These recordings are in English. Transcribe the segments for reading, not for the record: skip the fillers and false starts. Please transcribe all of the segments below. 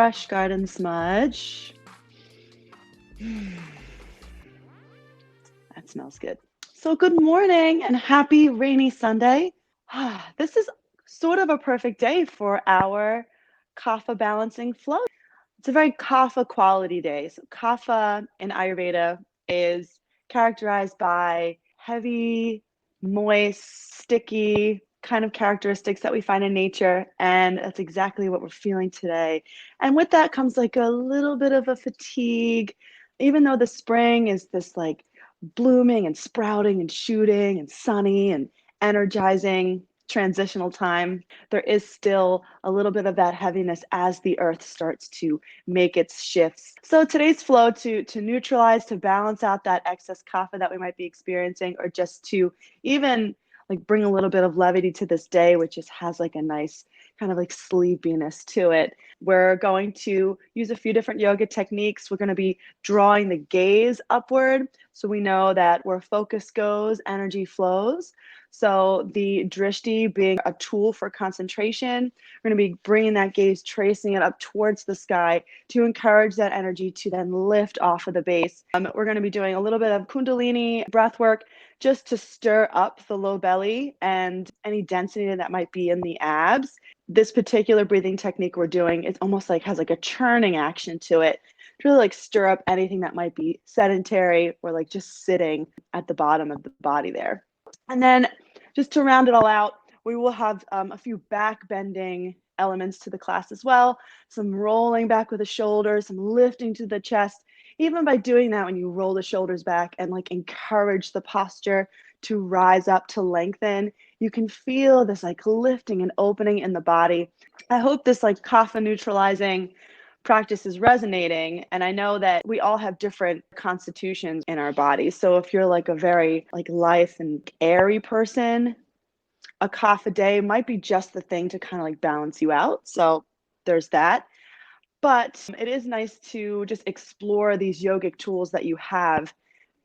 fresh garden smudge. That smells good. So good morning and happy rainy Sunday. This is sort of a perfect day for our kapha balancing flow. It's a very kapha quality day. So kapha in Ayurveda is characterized by heavy, moist, sticky kind of characteristics that we find in nature. And that's exactly what we're feeling today. And with that comes like a little bit of a fatigue, even though the spring is this like blooming and sprouting and shooting and sunny and energizing transitional time, there is still a little bit of that heaviness as the earth starts to make its shifts. So today's flow to neutralize, to balance out that excess kapha that we might be experiencing, or just to even like bring a little bit of levity to this day, which just has like a nice kind of like sleepiness to it. We're going to use a few different yoga techniques. We're going to be drawing the gaze upward, so we know that where focus goes, energy flows. So the drishti being a tool for concentration, we're going to be bringing that gaze, tracing it up towards the sky to encourage that energy to then lift off of the base. We're going to be doing a little bit of kundalini breath work just to stir up the low belly and any density that might be in the abs. This particular breathing technique we're doing, it's almost like has like a churning action to it to really like stir up anything that might be sedentary or like just sitting at the bottom of the body there. And then just to round it all out, we will have a few back bending elements to the class as well. Some rolling back with the shoulders, some lifting to the chest. Even by doing that, when you roll the shoulders back and like encourage the posture to rise up, to lengthen, you can feel this like lifting and opening in the body. I hope this like kapha neutralizing practice is resonating. And I know that we all have different constitutions in our bodies. So if you're like a very like lithe and airy person, a kapha day might be just the thing to kind of like balance you out. So there's that. But it is nice to just explore these yogic tools that you have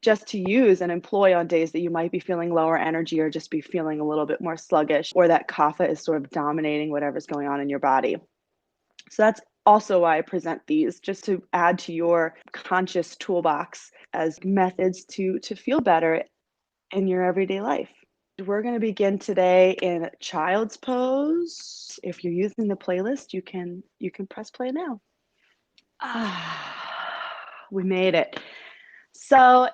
just to use and employ on days that you might be feeling lower energy or just be feeling a little bit more sluggish, or that kapha is sort of dominating whatever's going on in your body. So that's also why I present these, just to add to your conscious toolbox as methods to feel better in your everyday life. We're going to begin today in child's pose. If you're using the playlist, you can press play now. We made it. So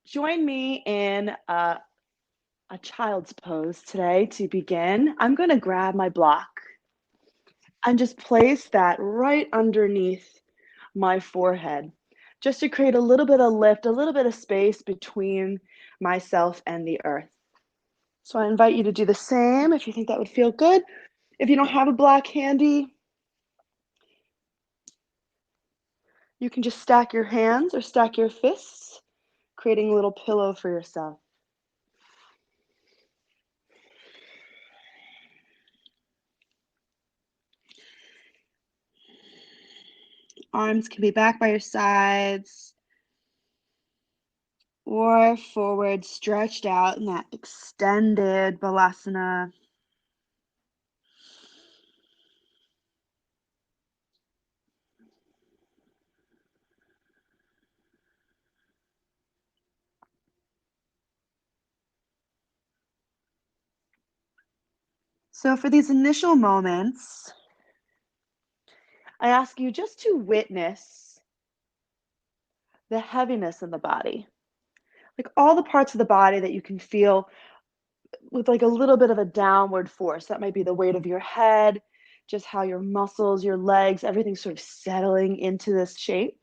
join me in a child's pose today to begin. I'm going to grab my block and just place that right underneath my forehead, just to create a little bit of lift, a little bit of space between myself and the earth. So I invite you to do the same if you think that would feel good. If you don't have a block handy, you can just stack your hands or stack your fists, creating a little pillow for yourself. Arms can be back by your sides or forward, stretched out in that extended balasana. So for these initial moments, I ask you just to witness the heaviness in the body, like all the parts of the body that you can feel with like a little bit of a downward force. That might be the weight of your head, just how your muscles, your legs, everything's sort of settling into this shape.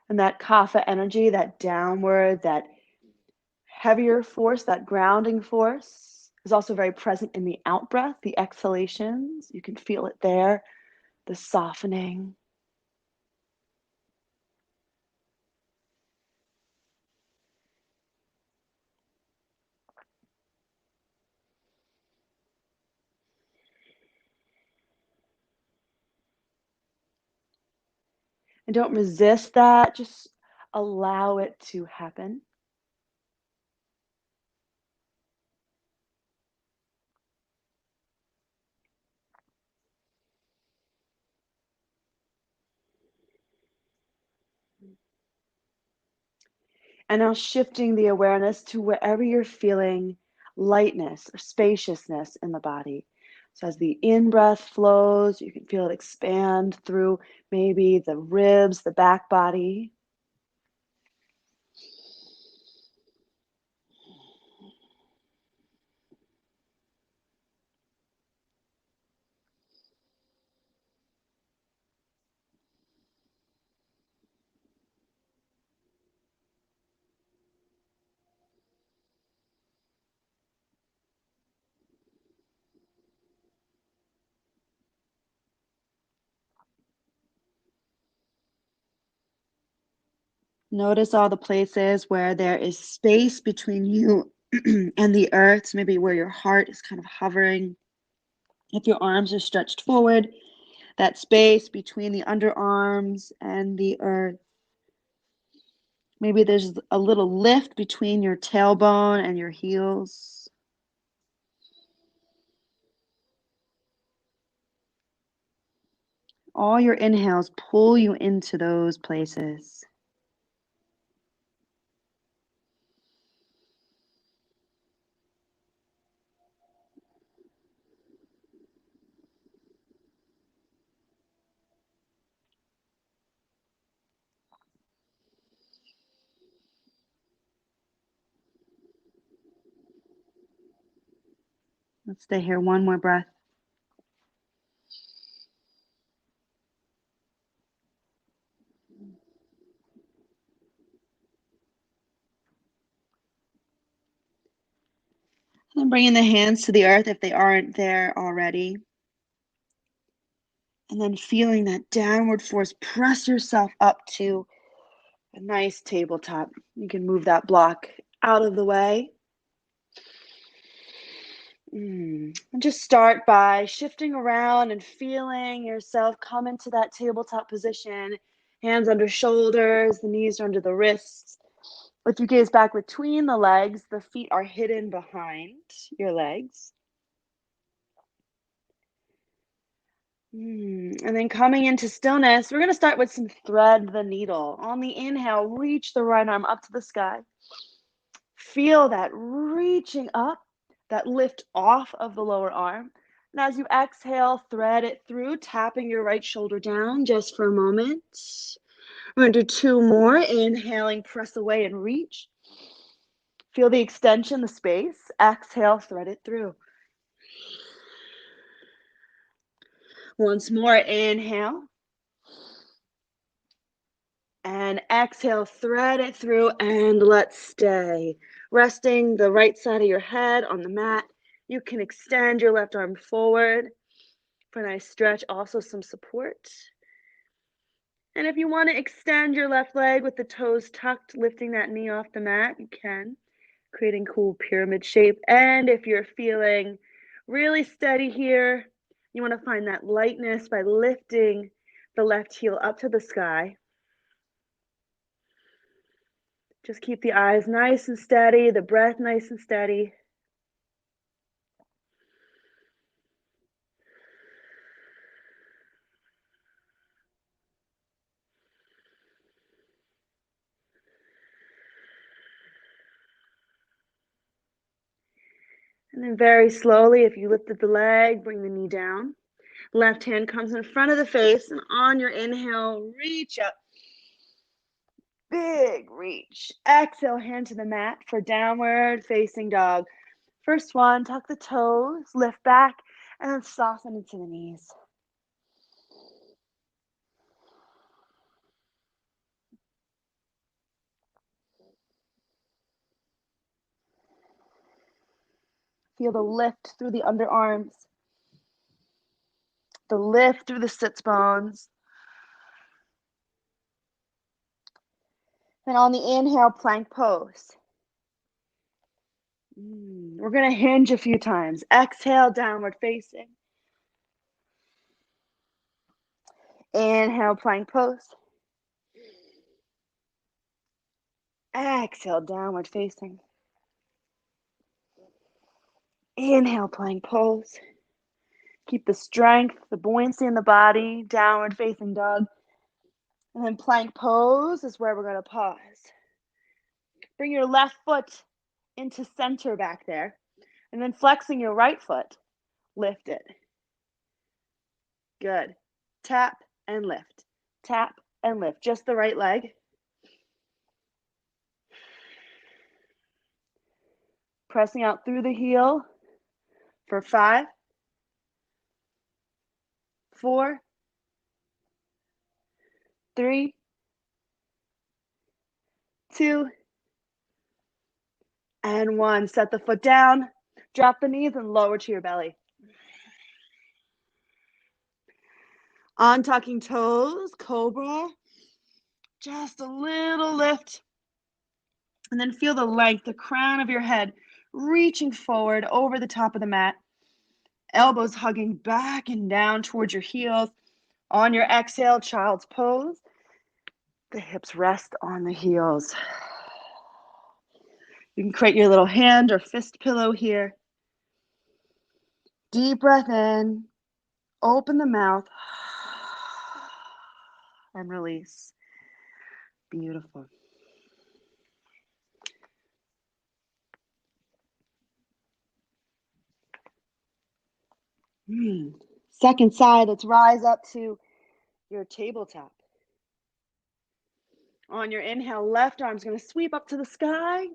And that kapha energy, that downward, that heavier force, that grounding force is also very present in the out breath, the exhalations. You can feel it there, the softening. And don't resist that. Just Allow it to happen. And now shifting the awareness to wherever you're feeling lightness or spaciousness in the body. So as the in breath flows, you can feel it expand through maybe the ribs, the back body. Notice all the places where there is space between you and the earth, so maybe where your heart is kind of hovering. If your arms are stretched forward, that space between the underarms and the earth. Maybe there's a little lift between your tailbone and your heels. All your inhales pull you into those places. Let's stay here one more breath. And then bringing the hands to the earth if they aren't there already. And then feeling that downward force, press yourself up to a nice tabletop. You can move that block out of the way. And just start by shifting around and feeling yourself come into that tabletop position. Hands under shoulders, the knees are under the wrists. If you gaze back between the legs, the feet are hidden behind your legs. And then coming into stillness, we're going to start with some thread the needle. On the inhale, reach the right arm up to the sky. Feel that reaching up, that lift off of the lower arm. And as you exhale, thread it through, tapping your right shoulder down just for a moment. We're going to do two more. Inhaling, press away and reach. Feel the extension, the space. Exhale, thread it through. Once more, inhale. And exhale, thread it through, and let's stay. Resting the right side of your head on the mat. You can extend your left arm forward for a nice stretch, also some support. And if you want to extend your left leg with the toes tucked, lifting that knee off the mat, you can, creating cool pyramid shape. And if you're feeling really steady here, you want to find that lightness by lifting the left heel up to the sky. Just keep the eyes nice and steady, the breath nice and steady. And then very slowly, if you lifted the leg, bring the knee down. Left hand comes in front of the face, and on your inhale, reach up. Big reach. Exhale, hand to the mat for downward facing dog. First one, tuck the toes, lift back, and then soften into the knees. Feel the lift through the underarms, the lift through the sits bones. Then on the inhale, plank pose. We're going to hinge a few times. Exhale, downward facing. Inhale, plank pose. Exhale, downward facing. Inhale, plank pose. Keep the strength, the buoyancy in the body, downward facing dog. And then plank pose is where we're going to pause. Bring your left foot into center back there. And then flexing your right foot, lift it. Good. Tap and lift. Tap and lift. Just the right leg. Pressing out through the heel for 5, 4, 3, 2, and 1. Set the foot down. Drop the knees and lower to your belly. On tucking toes, cobra. Just a little lift. And then feel the length, the crown of your head reaching forward over the top of the mat. Elbows hugging back and down towards your heels. On your exhale, child's pose. The hips rest on the heels. You can create your little hand or fist pillow here. Deep breath in. Open the mouth. And release. Beautiful. Second side, let's rise up to your tabletop. On your inhale, left arm's going to sweep up to the sky.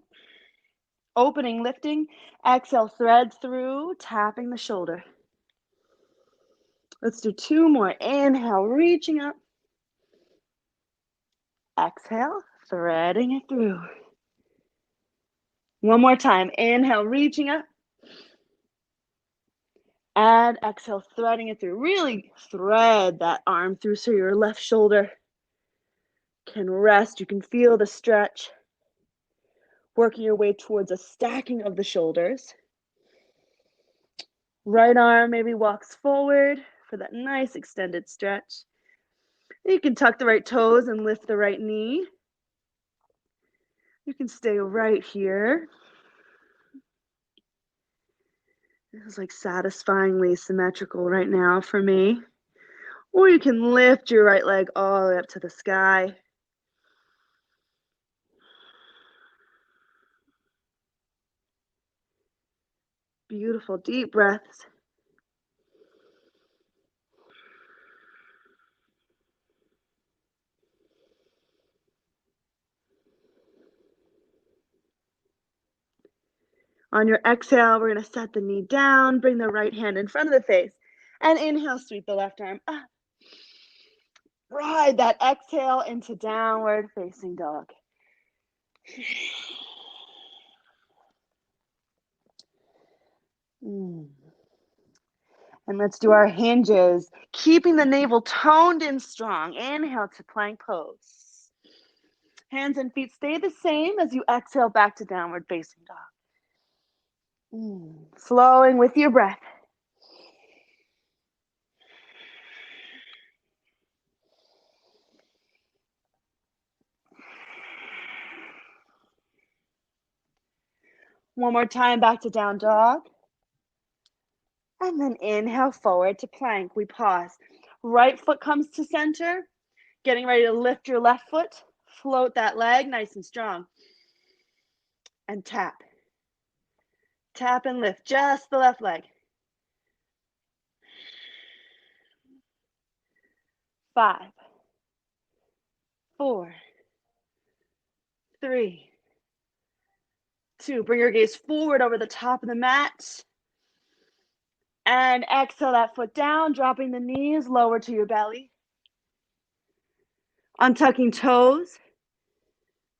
Opening, lifting. Exhale, thread through, tapping the shoulder. Let's do 2 more. Inhale, reaching up. Exhale, threading it through. One more time. Inhale, reaching up. And exhale, threading it through. Really thread that arm through so your left shoulder can rest. You can feel the stretch. Working your way towards a stacking of the shoulders. Right arm maybe walks forward for that nice extended stretch. You can tuck the right toes and lift the right knee. You can stay right here. This is like satisfyingly symmetrical right now for me. Or you can lift your right leg all the way up to the sky. Beautiful, deep breaths. On your exhale, we're going to set the knee down, bring the right hand in front of the face, and inhale, sweep the left arm up. Ride that exhale into downward facing dog. And let's do our hinges, keeping the navel toned and strong. Inhale to plank pose. Hands and feet stay the same as you exhale back to downward facing dog. Flowing with your breath. One more time, back to down dog. And then inhale forward to plank. We pause. Right foot comes to center. Getting ready to lift your left foot. Float that leg nice and strong. And tap. Tap and lift just the left leg. 5, 4, 3, 2. Bring your gaze forward over the top of the mat. And exhale that foot down, dropping the knees lower to your belly. Untucking toes.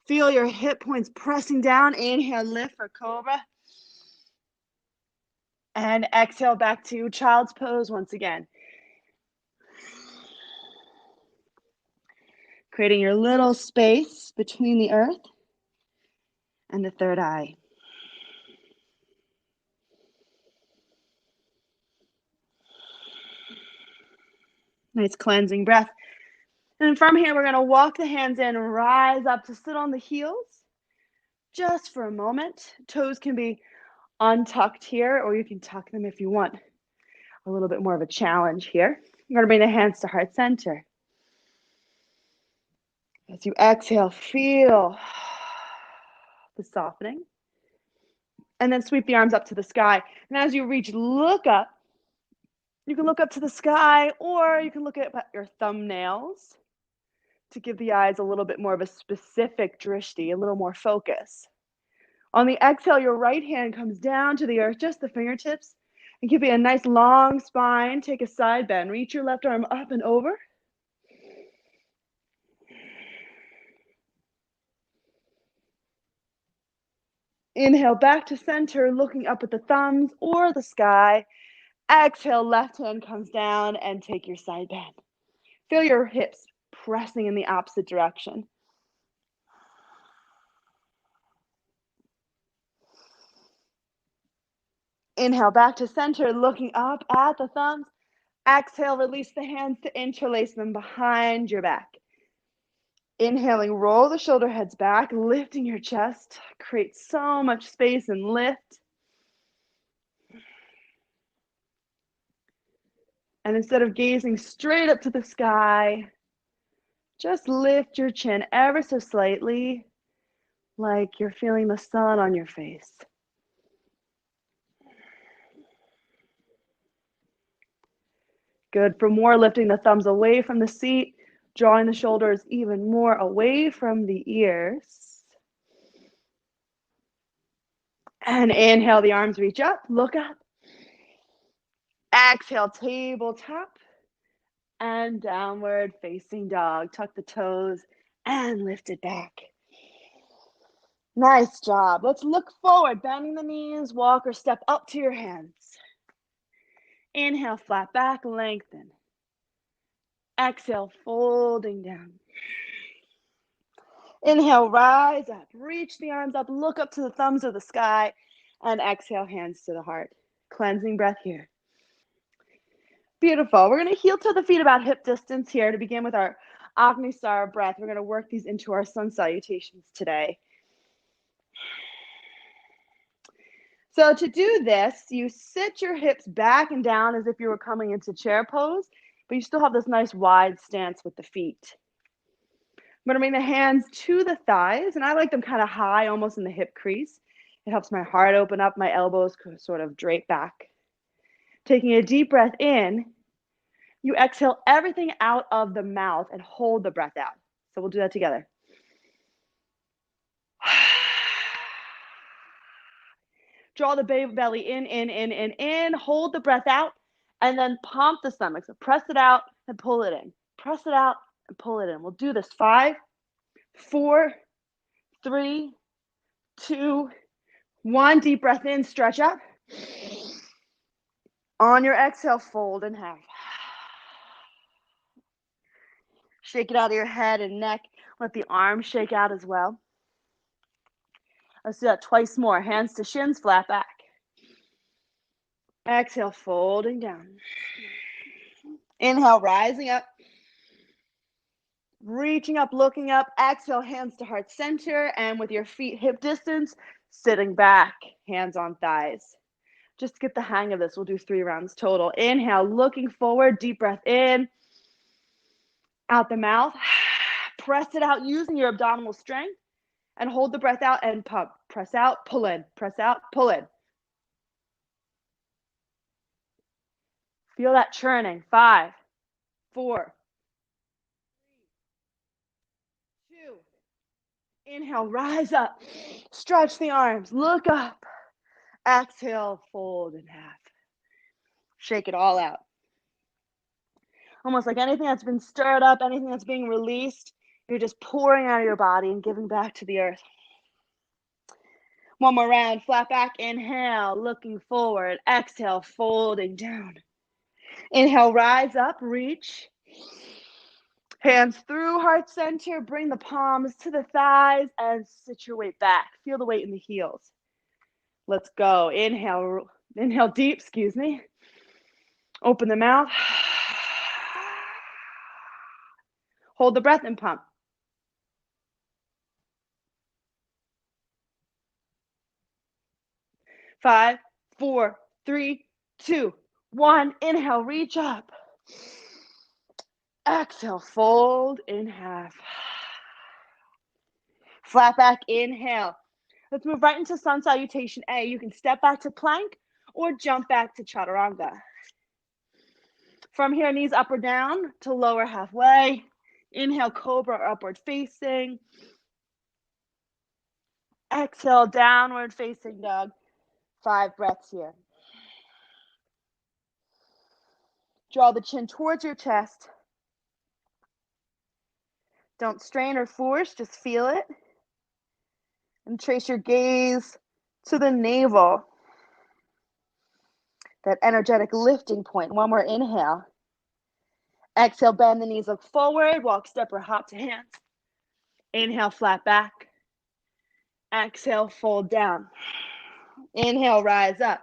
Feel your hip points pressing down. Inhale, lift for cobra. And exhale back to child's pose once again. Creating your little space between the earth and the third eye. Nice cleansing breath. And from here, we're going to walk the hands in, rise up to sit on the heels. just for a moment. Toes can be untucked here, or you can tuck them if you want a little bit more of a challenge here. You're gonna bring the hands to heart center. As you exhale, feel the softening. And then sweep the arms up to the sky. And as you reach, look up. You can look up to the sky, or you can look at your thumbnails to give the eyes a little bit more of a specific drishti, a little more focus. On the exhale, your right hand comes down to the earth, just the fingertips, and give you a nice long spine. Take a side bend. Reach your left arm up and over. Inhale back to center, looking up at the thumbs or the sky. Exhale, left hand comes down and take your side bend. Feel your hips pressing in the opposite direction. Inhale back to center, looking up at the thumbs. Exhale, release the hands to interlace them behind your back. Inhaling, roll the shoulder heads back, lifting your chest. Create so much space and lift. And instead of gazing straight up to the sky, just lift your chin ever so slightly, like you're feeling the sun on your face. Good. For more, lifting the thumbs away from the seat, drawing the shoulders even more away from the ears. And inhale, the arms reach up, look up. Exhale, tabletop and downward facing dog. Tuck the toes and lift it back. Nice job. Let's look forward, bending the knees, walk or step up to your hands. Inhale, flat back, lengthen. Exhale, folding down. Inhale, rise up, reach the arms up, look up to the thumbs of the sky, and exhale, hands to the heart. Cleansing breath here. Beautiful. We're going to heel to the feet about hip distance here to begin with our Agni, sara breath. We're going to work these into our sun salutations today. So to do this, you sit your hips back and down as if you were coming into chair pose, but you still have this nice wide stance with the feet. I'm going to bring the hands to the thighs, and I like them kind of high, almost in the hip crease. It helps my heart open up, my elbows sort of drape back. Taking a deep breath in, you exhale everything out of the mouth and hold the breath out. So we'll do that together. Draw the belly in, hold the breath out, and then pump the stomach. So press it out and pull it in. Press it out and pull it in. We'll do this. 5, 4, 3, 2, 1. Deep breath in, stretch up. On your exhale, fold in half. Shake it out of your head and neck. Let the arms shake out as well. Let's do that twice more. Hands to shins, flat back. Exhale, folding down. Inhale, rising up. Reaching up, looking up. Exhale, hands to heart center. And with your feet hip distance, sitting back, hands on thighs. Just to get the hang of this, we'll do 3 rounds total. Inhale, looking forward, deep breath in. Out the mouth. Press it out using your abdominal strength. And hold the breath out and pump. Press out, pull in. Press out, pull in. Feel that churning. 5, 4, 3, 2. Inhale, rise up. Stretch the arms. Look up. Exhale, fold in half. Shake it all out. Almost like anything that's been stirred up, anything that's being released, you're just pouring out of your body and giving back to the earth. One more round, flat back, inhale, looking forward, exhale, folding down. Inhale, rise up, reach. Hands through heart center, bring the palms to the thighs and sit your weight back. Feel the weight in the heels. Let's go. Inhale deep, Open the mouth. Hold the breath and pump. 5, 4, 3, 2, 1. Inhale, reach up. Exhale, fold in half. Flat back, inhale. Let's move right into sun salutation A. You can step back to plank or jump back to chaturanga. From here, knees up or down to lower halfway. Inhale, cobra or upward facing. Exhale, downward facing dog. 5 breaths here. Draw the chin towards your chest. Don't strain or force, just feel it. And trace your gaze to the navel. That energetic lifting point. One more inhale. Exhale, bend the knees, look forward, walk, step, or hop to hands. Inhale, flat back. Exhale, fold down. Inhale, rise up.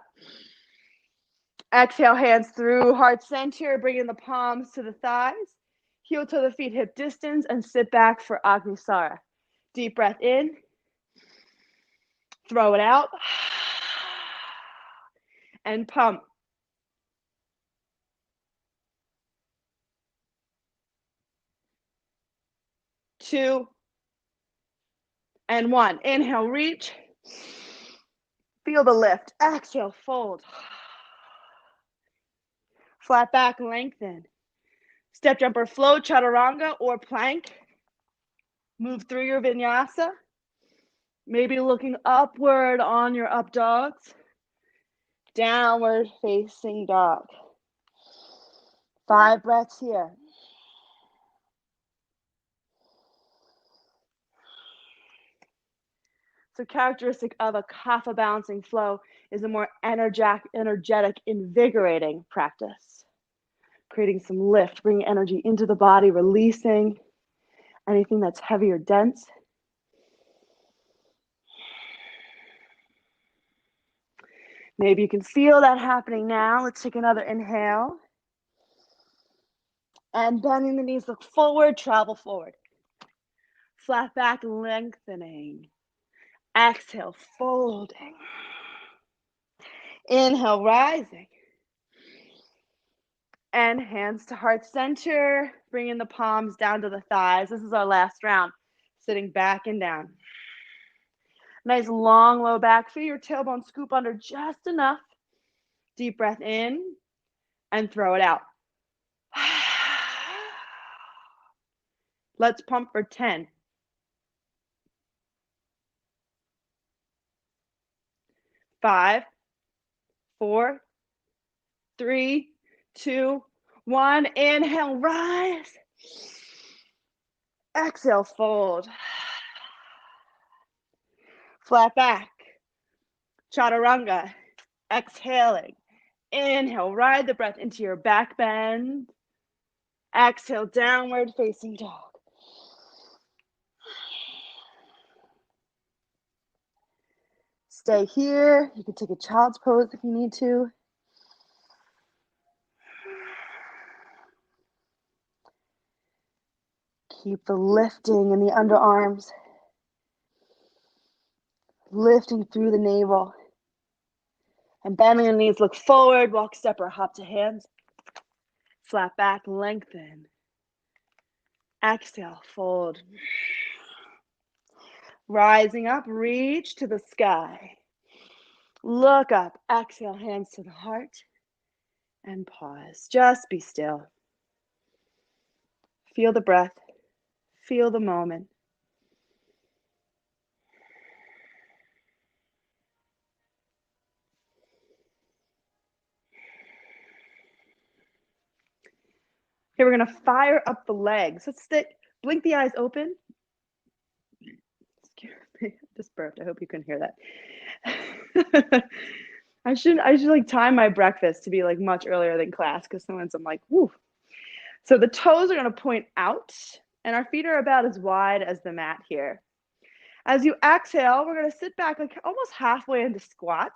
Exhale, hands through heart center, bringing the palms to the thighs. Heel to the feet, hip distance, and sit back for Agni, sara. Deep breath in. Throw it out. And pump. 2, and 1. Inhale, reach. Feel the lift. Exhale, fold. Flat back, lengthen. Step jumper flow, chaturanga or plank. Move through your vinyasa. Maybe looking upward on your up dogs. Downward facing dog. 5 breaths here. So characteristic of a kapha balancing flow is a more energetic, invigorating practice. Creating some lift, bringing energy into the body, releasing anything that's heavy or dense. Maybe you can feel that happening now. Let's take another inhale. And bending the knees, look forward, travel forward. Flat back, lengthening. Exhale, folding. Inhale, rising. And hands to heart center, bringing the palms down to the thighs. This is our last round, sitting back and down. Nice long low back, feel your tailbone scoop under just enough. Deep breath in and throw it out. Let's pump for 10. 5, 4, 3, 2, 1. Inhale, rise. Exhale, fold. Flat back. Chaturanga. Exhaling. Inhale, ride the breath into your back bend. Exhale, downward facing dog. Stay here. You can take a child's pose if you need to. Keep the lifting in the underarms. Lifting through the navel. And bending the knees, look forward, walk, step, or hop to hands. Flat back, lengthen. Exhale, fold. Rising up, reach to the sky. Look up, exhale, hands to the heart. And pause. Just be still. Feel the breath. Feel the moment. Okay, we're going to fire up the legs. Let's blink the eyes open. Excuse me, I just burped. I hope you couldn't hear that. I should like time my breakfast to be like much earlier than class because sometimes I'm like, whoo. So the toes are going to point out and our feet are about as wide as the mat here. As you exhale, we're going to sit back like almost halfway into squat.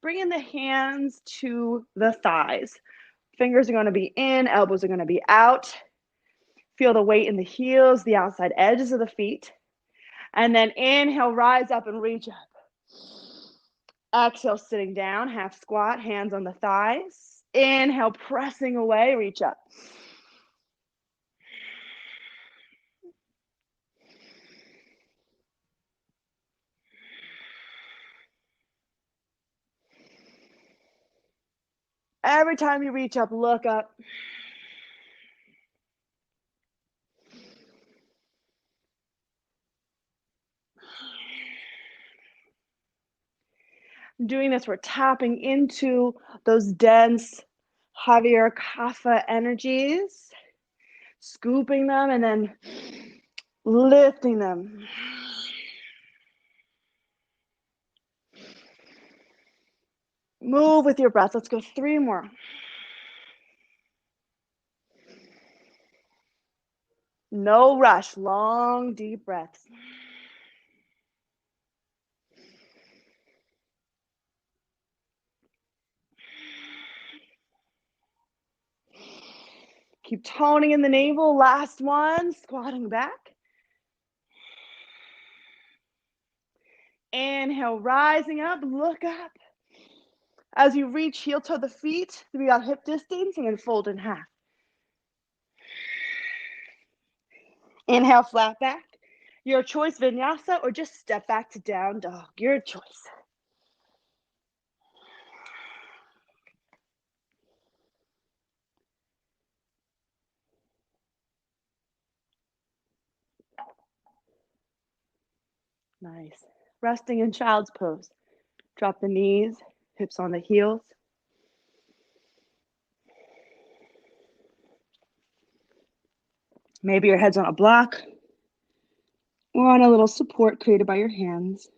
Bringing the hands to the thighs. Fingers are going to be in, elbows are going to be out. Feel the weight in the heels, the outside edges of the feet. And then inhale, rise up and reach up. Exhale, sitting down, half squat, hands on the thighs. Inhale, pressing away, reach up. Every time you reach up, look up. Doing this, we're tapping into those dense, heavier kapha energies, scooping them and then lifting them. Move with your breath. Let's go 3 more. No rush, long, deep breaths. Keep toning in the navel. Last one, squatting back. Inhale, rising up, look up. As you reach heel to the feet, we got hip distance, and then fold in half. Inhale, flat back. Your choice, vinyasa, or just step back to down dog. Your choice. Nice. Resting in child's pose. Drop the knees, hips on the heels. Maybe your head's on a block or on a little support created by your hands.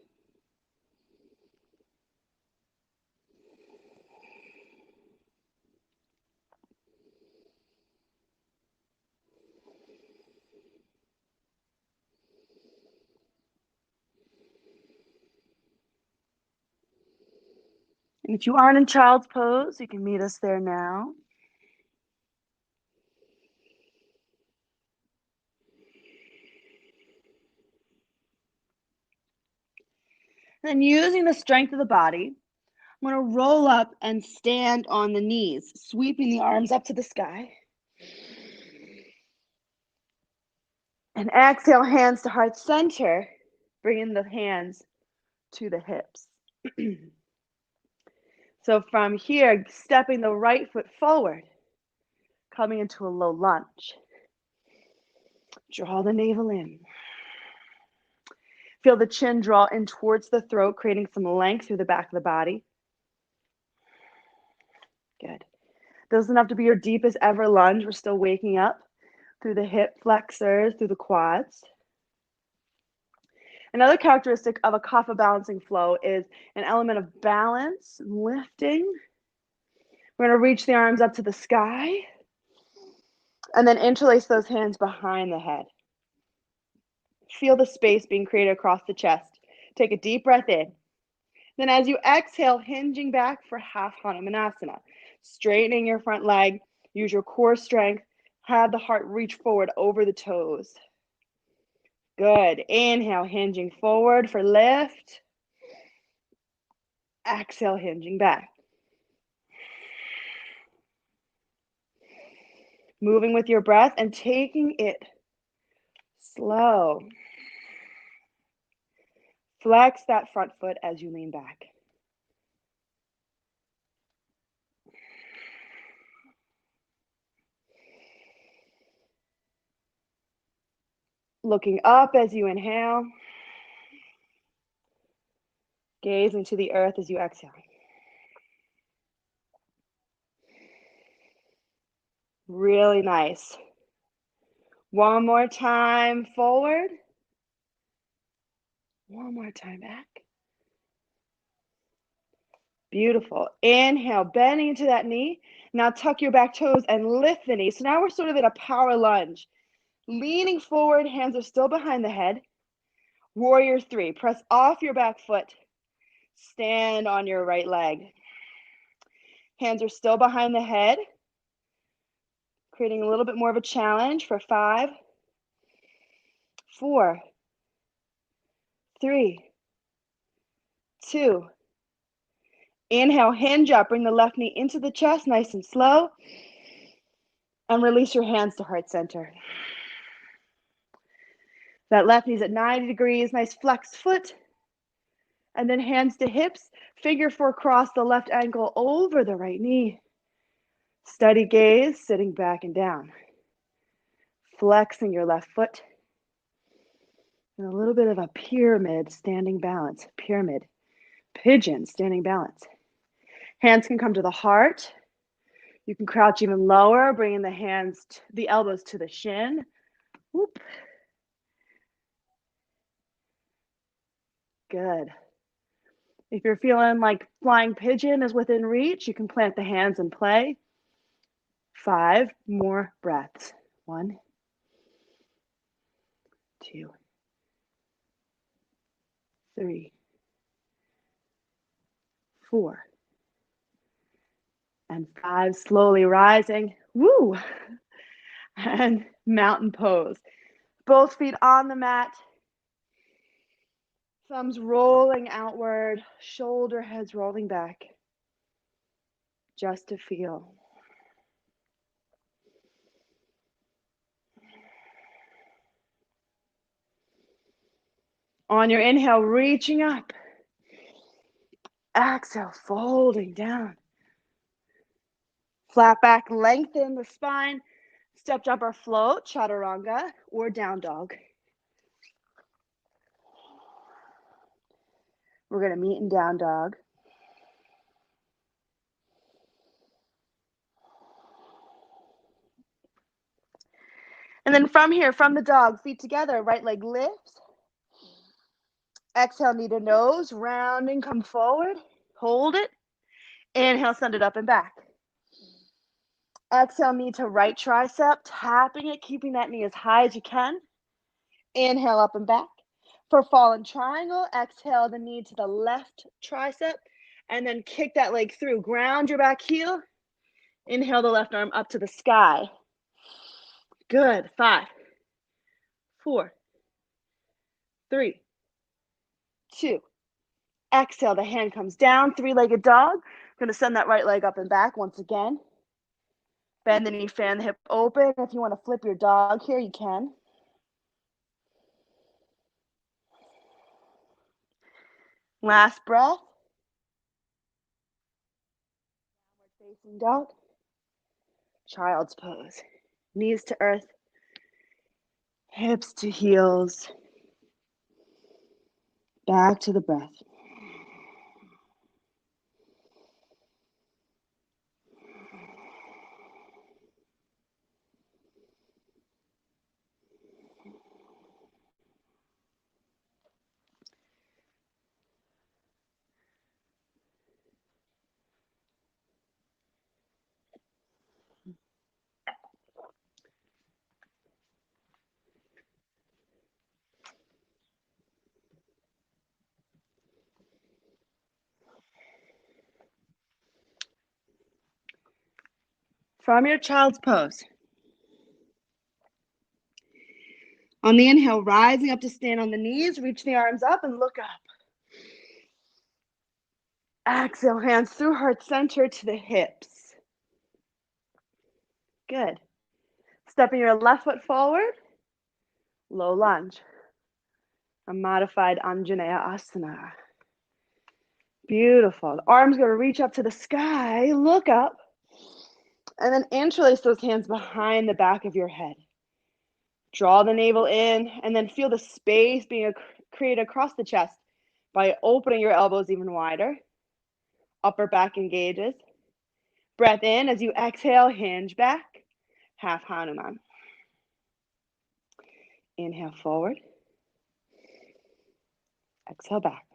And if you aren't in child's pose, you can meet us there now. Then using the strength of the body, I'm going to roll up and stand on the knees, sweeping the arms up to the sky. And exhale, hands to heart center, bringing the hands to the hips. So from here, stepping the right foot forward, coming into a low lunge. Draw the navel in. Feel the chin draw in towards the throat, creating some length through the back of the body. Good. Doesn't have to be your deepest ever lunge. We're still waking up through the hip flexors, through the quads. Another characteristic of a kapha balancing flow is an element of balance, lifting. We're going to reach the arms up to the sky and then interlace those hands behind the head. Feel the space being created across the chest. Take a deep breath in. Then as you exhale, hinging back for half Hanumanasana. Straightening your front leg, use your core strength, have the heart reach forward over the toes. Good. Inhale, hinging forward for lift. Exhale, hinging back. Moving with your breath and taking it slow. Flex that front foot as you lean back. Looking up as you inhale. Gaze into the earth as you exhale. Really nice. One more time forward. One more time back. Beautiful. Inhale, bending into that knee. Now tuck your back toes and lift the knee. So now we're sort of in a power lunge. Leaning forward, hands are still behind the head. Warrior 3, press off your back foot. Stand on your right leg. Hands are still behind the head. Creating a little bit more of a challenge for 5, 4, 3, 2, Inhale, hinge up, bring the left knee into the chest, nice and slow. And release your hands to heart center. That left knee's at 90 degrees, nice flexed foot. And then hands to hips, figure four cross the left ankle over the right knee. Steady gaze, sitting back and down. Flexing your left foot. And a little bit of a pyramid standing balance. Pyramid. Pigeon standing balance. Hands can come to the heart. You can crouch even lower, bringing the elbows to the shin. Whoop. Good. If you're feeling like flying pigeon is within reach, you can plant the hands and play. 5 more breaths. 1, 2, 3, 4, and 5. Slowly rising. Woo! And mountain pose. Both feet on the mat. Thumbs rolling outward. Shoulder heads rolling back. Just to feel. On your inhale, reaching up. Exhale, folding down. Flat back, lengthen the spine. Step jump or float, chaturanga, or down dog. We're going to meet in down dog. And then from here, from the dog, feet together, right leg lifts. Exhale, knee to nose, rounding, come forward. Hold it. Inhale, send it up and back. Exhale, knee to right tricep, tapping it, keeping that knee as high as you can. Inhale, up and back. For fallen triangle, exhale the knee to the left tricep, and then kick that leg through. Ground your back heel. Inhale the left arm up to the sky. Good. 5, 4, 3, 2. Exhale, the hand comes down, 3-legged dog. Going to send that right leg up and back once again. Bend the knee, fan the hip open. If you want to flip your dog here, you can. Last breath. Downward facing dog. Child's pose. Knees to earth. Hips to heels. Back to the breath. From your child's pose. On the inhale, rising up to stand on the knees, reach the arms up and look up. Exhale, hands through heart center to the hips. Good. Stepping your left foot forward, low lunge. A modified Anjaneya Asana. Beautiful. The arms going to reach up to the sky, look up, and then interlace those hands behind the back of your head. Draw the navel in, and then feel the space being created across the chest by opening your elbows even wider. Upper back engages. Breath in as you exhale, hinge back. Half Hanuman. Inhale forward. Exhale back.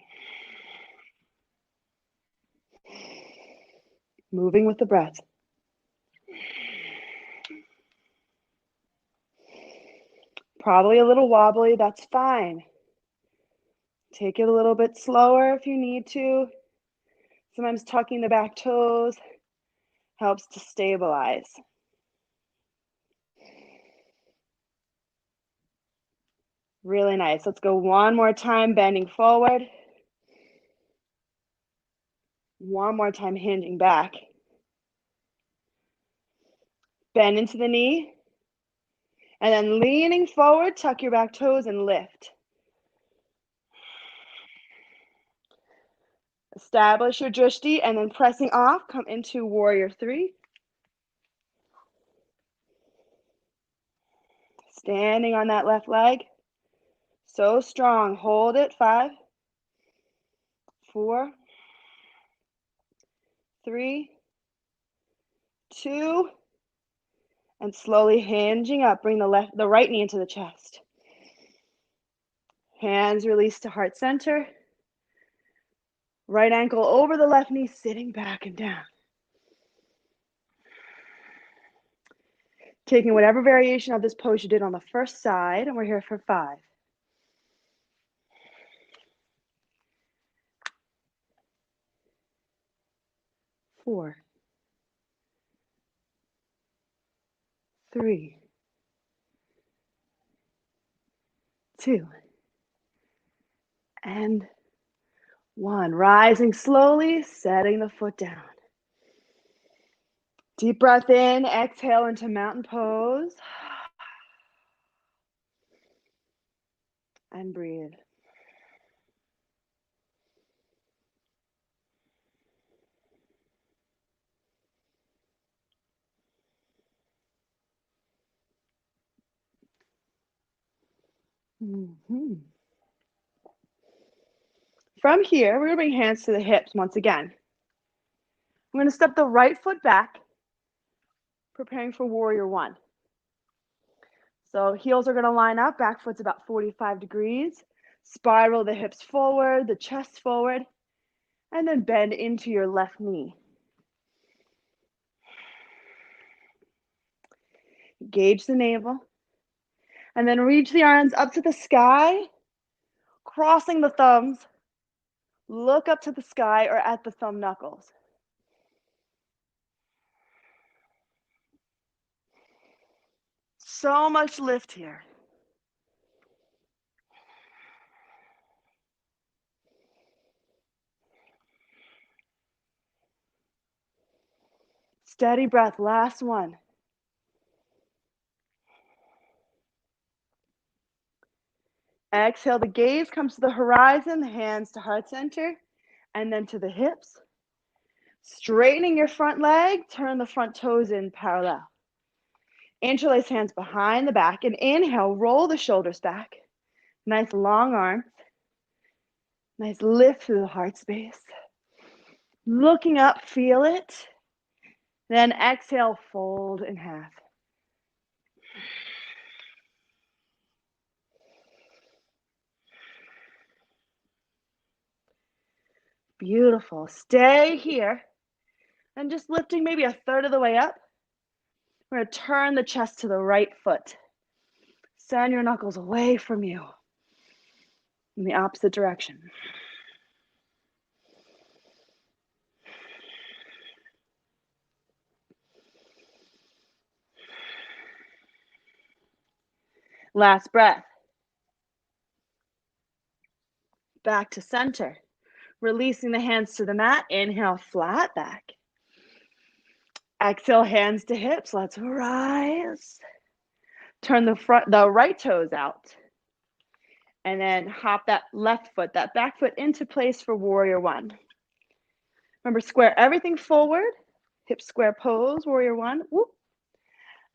Moving with the breath. Probably a little wobbly, that's fine. Take it a little bit slower if you need to. Sometimes tucking the back toes helps to stabilize. Really nice. Let's go one more time, bending forward. One more time, hinging back. Bend into the knee. And then leaning forward, tuck your back toes and lift. Establish your drishti and then pressing off, come into warrior 3. Standing on that left leg. So strong. Hold it. 5, 4, 3, 2, and slowly hinging up. Bring the right knee into the chest. Hands release to heart center. Right ankle over the left knee, sitting back and down. Taking whatever variation of this pose you did on the first side, and we're here for 5. 4, 3, 2, and 1. Rising slowly, setting the foot down. Deep breath in, exhale into mountain pose. And breathe. From here, we're going to bring hands to the hips once again. I'm going to step the right foot back, preparing for warrior 1. So heels are going to line up, back foot's about 45 degrees. Spiral the hips forward, the chest forward, and then bend into your left knee. Engage the navel, and then reach the arms up to the sky, crossing the thumbs. Look up to the sky or at the thumb knuckles. So much lift here. Steady breath, last one. Exhale, the gaze comes to the horizon, the hands to heart center, and then to the hips. Straightening your front leg, turn the front toes in parallel. Interlace hands behind the back, and inhale, roll the shoulders back. Nice long arms. Nice lift through the heart space. Looking up, feel it. Then exhale, fold in half. Beautiful. Stay here. And just lifting maybe a third of the way up. We're going to turn the chest to the right foot. Send your knuckles away from you in the opposite direction. Last breath. Back to center. Releasing the hands to the mat. Inhale, flat back. Exhale, hands to hips. Let's rise. Turn the right toes out. And then hop that left foot, that back foot into place for warrior 1. Remember, square everything forward. Hip square pose, warrior 1. Whoop.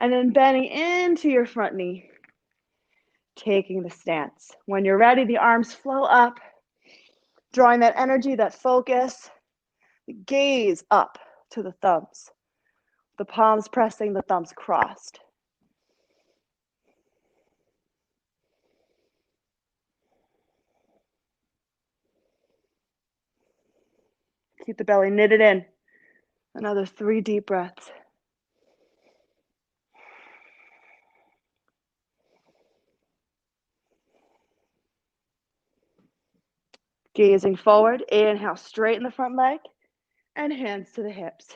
And then bending into your front knee. Taking the stance. When you're ready, the arms flow up. Drawing that energy, that focus. The gaze up to the thumbs. The palms pressing, the thumbs crossed. Keep the belly knitted in. Another 3 deep breaths. Gazing forward, inhale, straighten the front leg and hands to the hips.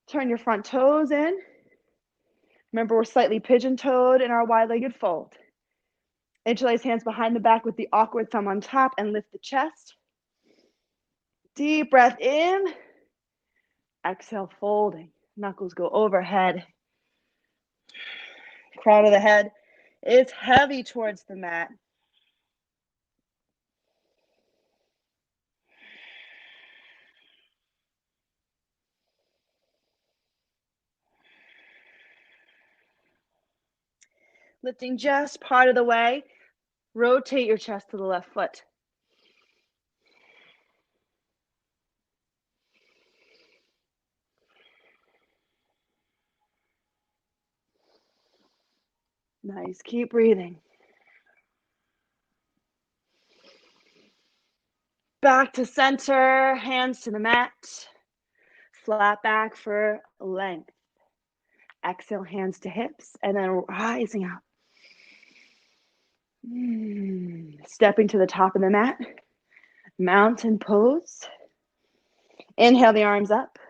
Turn your front toes in. Remember, we're slightly pigeon-toed in our wide-legged fold. Interlace hands behind the back with the awkward thumb on top and lift the chest. Deep breath in. Exhale, folding. Knuckles go overhead. Crown of the head is heavy towards the mat. Lifting just part of the way. Rotate your chest to the left foot. Nice. Keep breathing. Back to center, hands to the mat. Flat back for length. Exhale, hands to hips, and then rising up. Stepping to the top of the mat. Mountain pose. Inhale the arms up.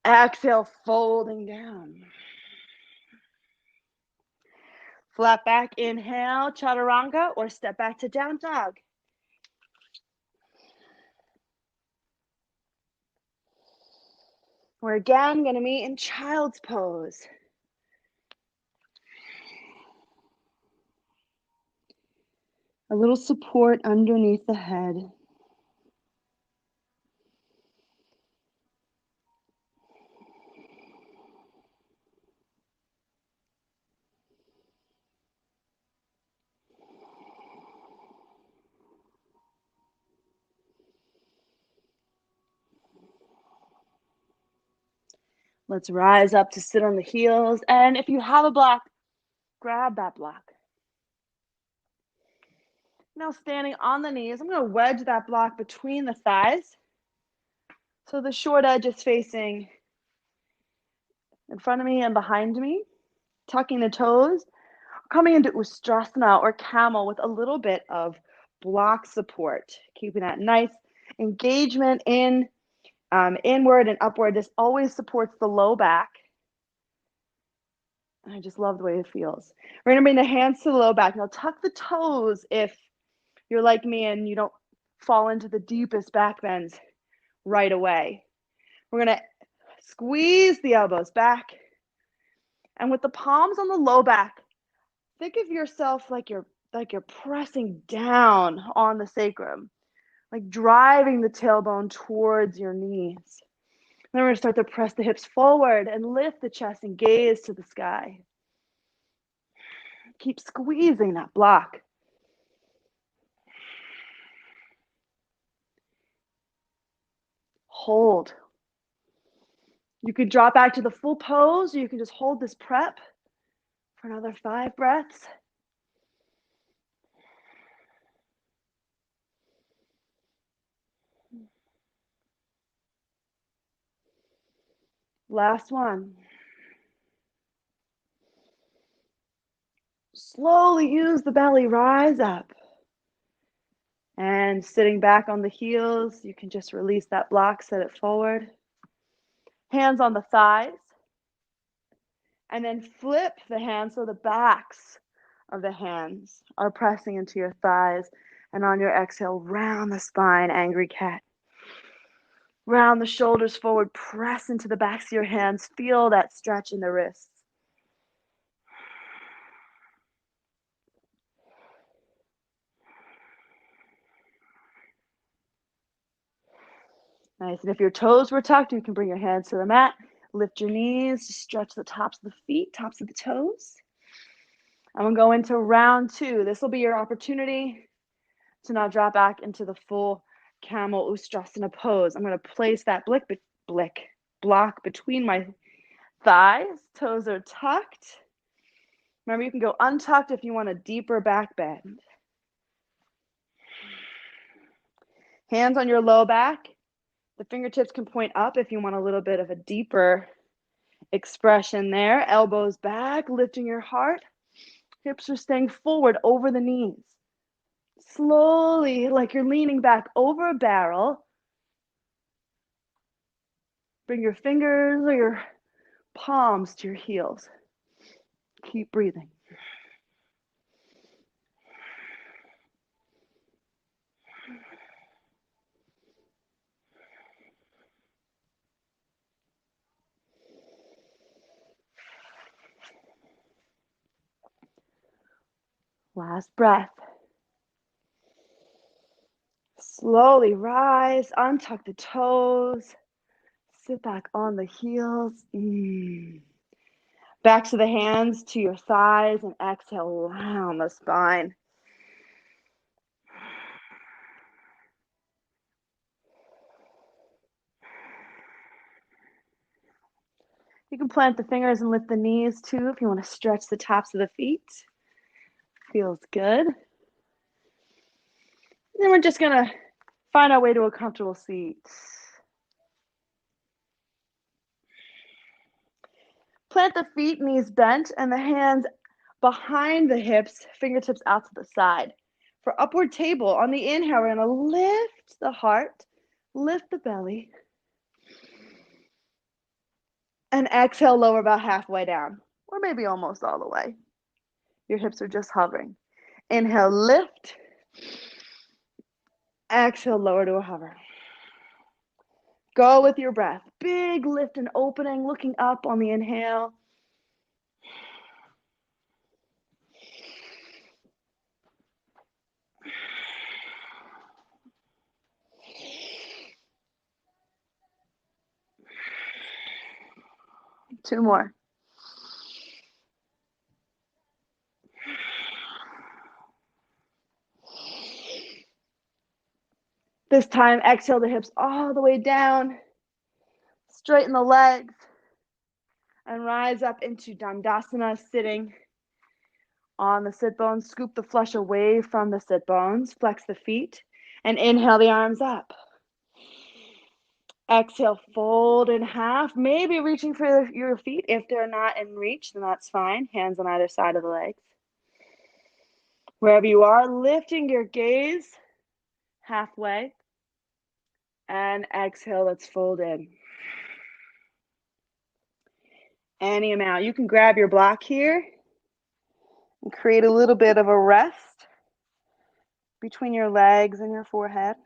Exhale, folding down. Flat back, inhale, chaturanga, or step back to down dog. We're again going to meet in child's pose. A little support underneath the head. Let's rise up to sit on the heels. And if you have a block, grab that block. Now standing on the knees, I'm going to wedge that block between the thighs. So the short edge is facing in front of me and behind me. Tucking the toes. Coming into Ustrasana or camel with a little bit of block support. Keeping that nice engagement in inward and upward. This always supports the low back. And I just love the way it feels. We're going to bring the hands to the low back. Now tuck the toes if you're like me and you don't fall into the deepest back bends right away. We're going to squeeze the elbows back. And with the palms on the low back, think of yourself like you're pressing down on the sacrum, like driving the tailbone towards your knees. Then we're going to start to press the hips forward and lift the chest and gaze to the sky. Keep squeezing that block. Hold. You could drop back to the full pose, or you can just hold this prep for another 5 breaths. Last one. Slowly use the belly, rise up. And sitting back on the heels, you can just release that block, set it forward. Hands on the thighs. And then flip the hands so the backs of the hands are pressing into your thighs. And on your exhale, round the spine, angry cat. Round the shoulders forward, press into the backs of your hands. Feel that stretch in the wrists. Nice. And if your toes were tucked, you can bring your hands to the mat. Lift your knees, stretch the tops of the feet, tops of the toes. I'm going to go into round 2. This will be your opportunity to now drop back into the full camel Ustrasana pose. I'm going to place that block between my thighs. Toes are tucked. Remember, you can go untucked if you want a deeper back bend. Hands on your low back. The fingertips can point up if you want a little bit of a deeper expression there. Elbows back, lifting your heart. Hips are staying forward over the knees. Slowly, like you're leaning back over a barrel. Bring your fingers or your palms to your heels. Keep breathing. Last breath. Slowly rise, untuck the toes, sit back on the heels. Back to the hands to your thighs and exhale round the spine. You can plant the fingers and lift the knees too if you want to stretch the tops of the feet. Feels good. And then we're just going to find our way to a comfortable seat. Plant the feet, knees bent, and the hands behind the hips, fingertips out to the side. For upward table, on the inhale, we're going to lift the heart, lift the belly, and exhale, lower about halfway down, or maybe almost all the way. Your hips are just hovering. Inhale, lift. Exhale, lower to a hover. Go with your breath. Big lift and opening, looking up on the inhale. Two more. This time, exhale the hips all the way down. Straighten the legs. And rise up into Dandasana, sitting on the sit bones. Scoop the flesh away from the sit bones. Flex the feet. And inhale the arms up. Exhale, fold in half. Maybe reaching for your feet. If they're not in reach, then that's fine. Hands on either side of the legs. Wherever you are, lifting your gaze halfway. And exhale, let's fold in. Any amount. You can grab your block here and create a little bit of a rest between your legs and your forehead.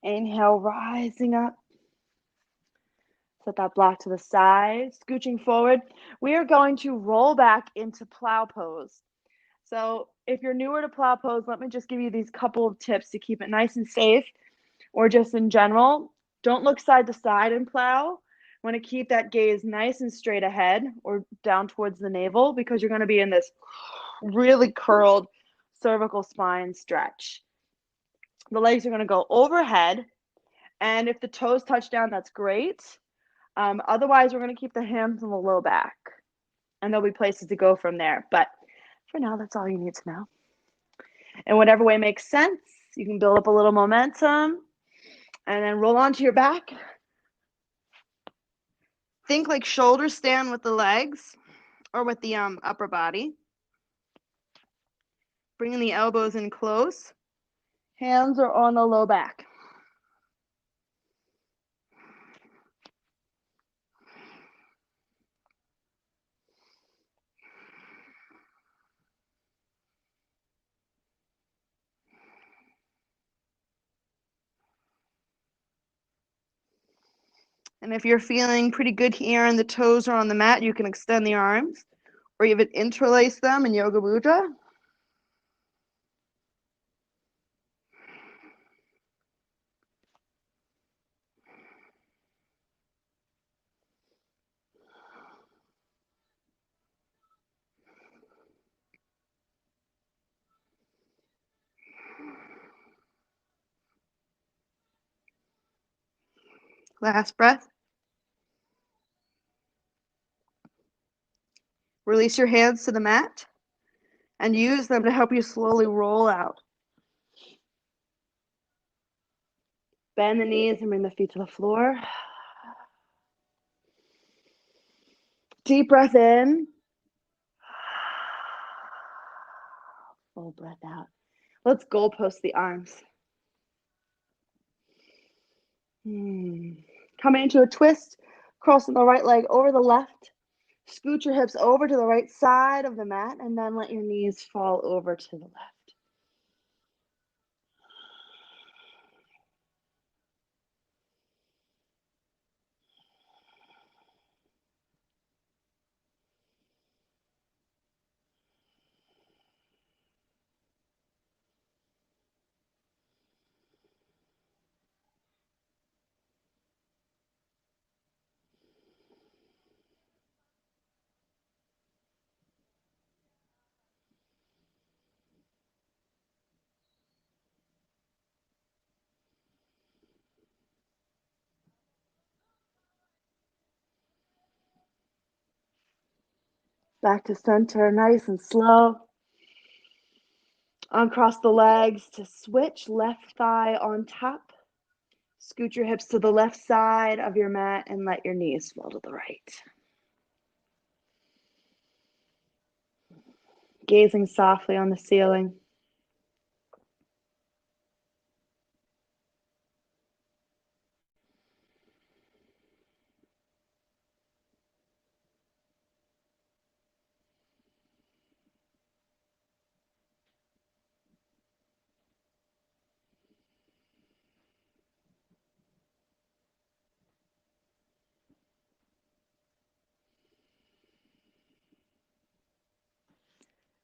Inhale, rising up. Set that block to the side, scooching forward. We are going to roll back into plow pose. So if you're newer to plow pose, let me just give you these couple of tips to keep it nice and safe, or just in general. Don't look side to side in plow. Want to keep that gaze nice and straight ahead or down towards the navel, because you're going to be in this really curled cervical spine stretch. The legs are going to go overhead, and if the toes touch down, that's great. Otherwise, we're going to keep the hands in the low back, and there'll be places to go from there. But for now, that's all you need to know. In whatever way makes sense, you can build up a little momentum and then roll onto your back. Think like shoulders stand with the legs or with the upper body. Bringing the elbows in close. Hands are on the low back. And if you're feeling pretty good here and the toes are on the mat, you can extend the arms or even interlace them in Yoga Mudra. Last breath. Release your hands to the mat and use them to help you slowly roll out. Bend the knees and bring the feet to the floor. Deep breath in. Full breath out. Let's goalpost the arms. Coming into a twist, crossing the right leg over the left. Scoot your hips over to the right side of the mat and then let your knees fall over to the left. Back to center, nice and slow. Uncross the legs to switch, left thigh on top. Scoot your hips to the left side of your mat and let your knees fall to the right. Gazing softly on the ceiling.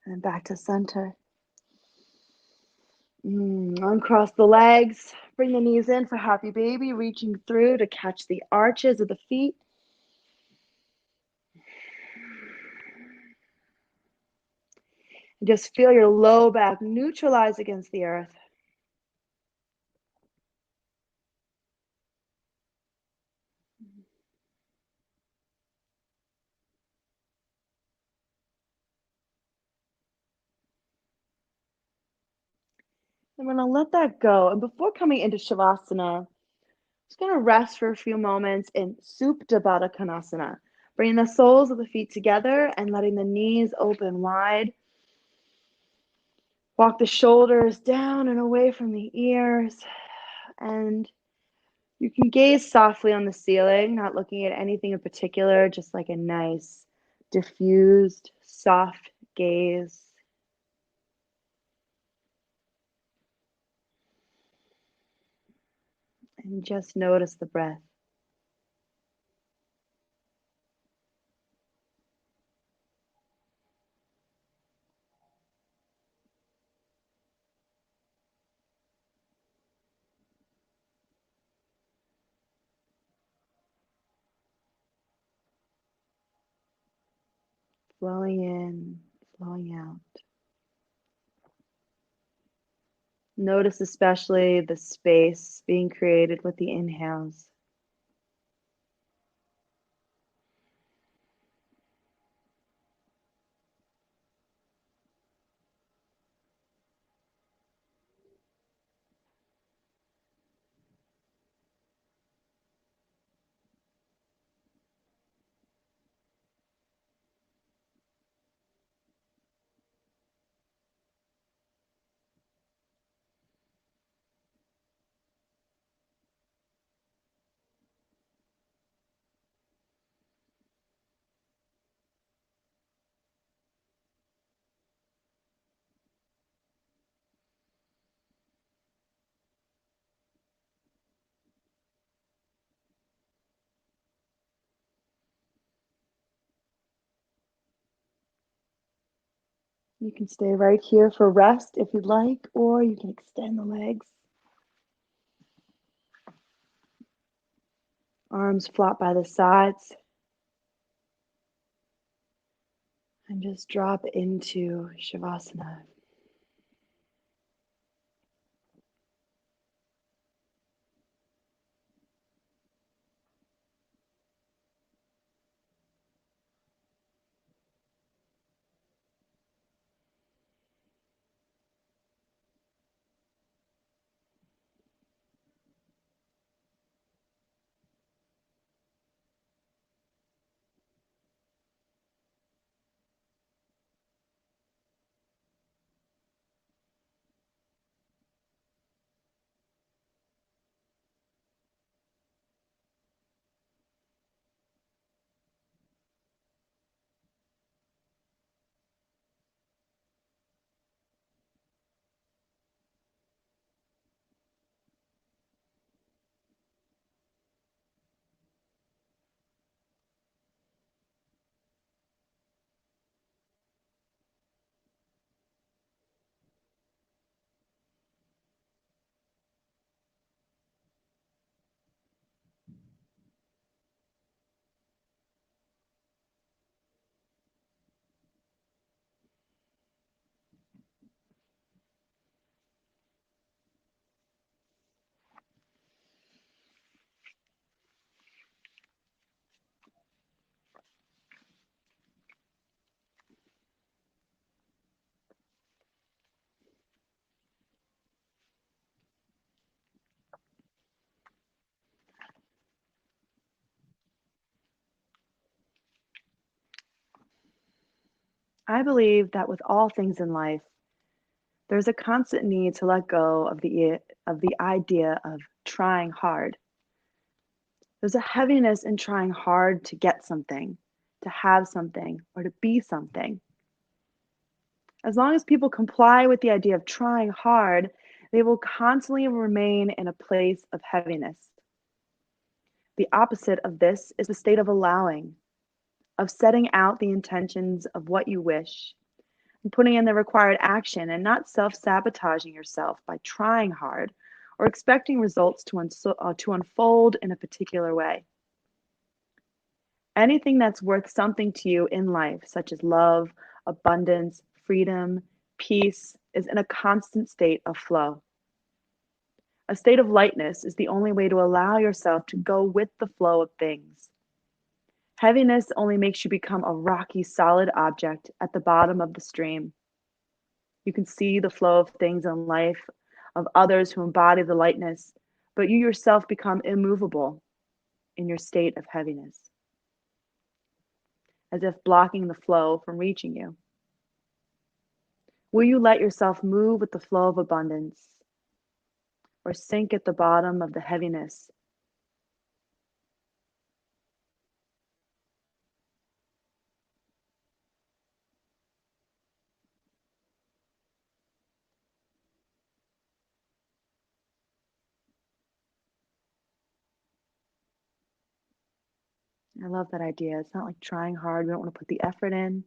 And back to center. Uncross the legs. Bring the knees in for happy baby, reaching through to catch the arches of the feet. And just feel your low back neutralize against the earth. I'm going to let that go. And before coming into Shavasana, just going to rest for a few moments in Supta Baddha Konasana. Bringing the soles of the feet together and letting the knees open wide. Walk the shoulders down and away from the ears. And you can gaze softly on the ceiling, not looking at anything in particular, just like a nice, diffused, soft gaze. And just notice the breath. Flowing in, flowing out. Notice especially the space being created with the inhales. You can stay right here for rest if you'd like, or you can extend the legs. Arms flat by the sides. And just drop into Shavasana. I believe that with all things in life, there's a constant need to let go of the idea of trying hard. There's a heaviness in trying hard to get something, to have something, or to be something. As long as people comply with the idea of trying hard, they will constantly remain in a place of heaviness. The opposite of this is the state of allowing, of setting out the intentions of what you wish, and putting in the required action and not self sabotaging yourself by trying hard or expecting results to unfold in a particular way. Anything that's worth something to you in life, such as love, abundance, freedom, peace, is in a constant state of flow. A state of lightness is the only way to allow yourself to go with the flow of things. Heaviness only makes you become a rocky, solid object at the bottom of the stream. You can see the flow of things in life, of others who embody the lightness, but you yourself become immovable in your state of heaviness, as if blocking the flow from reaching you. Will you let yourself move with the flow of abundance or sink at the bottom of the heaviness? I love that idea. It's not like trying hard. We don't want to put the effort in,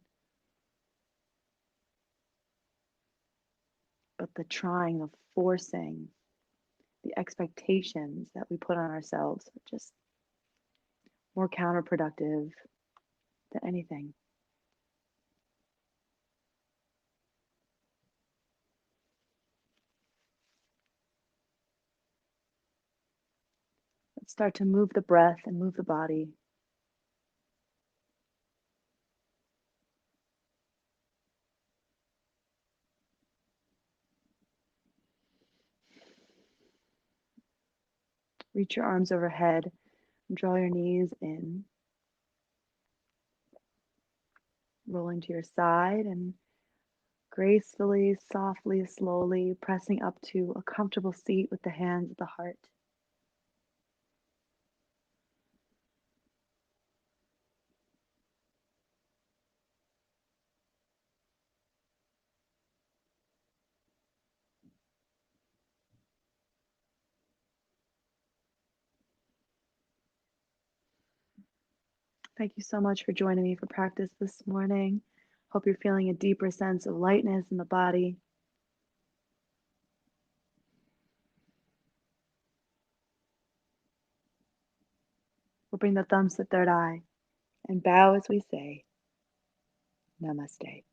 but the trying, the forcing, the expectations that we put on ourselves are just more counterproductive than anything. Let's start to move the breath and move the body. Reach your arms overhead and draw your knees in. Rolling to your side and gracefully, softly, slowly pressing up to a comfortable seat with the hands at the heart. Thank you so much for joining me for practice this morning. Hope you're feeling a deeper sense of lightness in the body. We'll bring the thumbs to third eye and bow as we say, Namaste.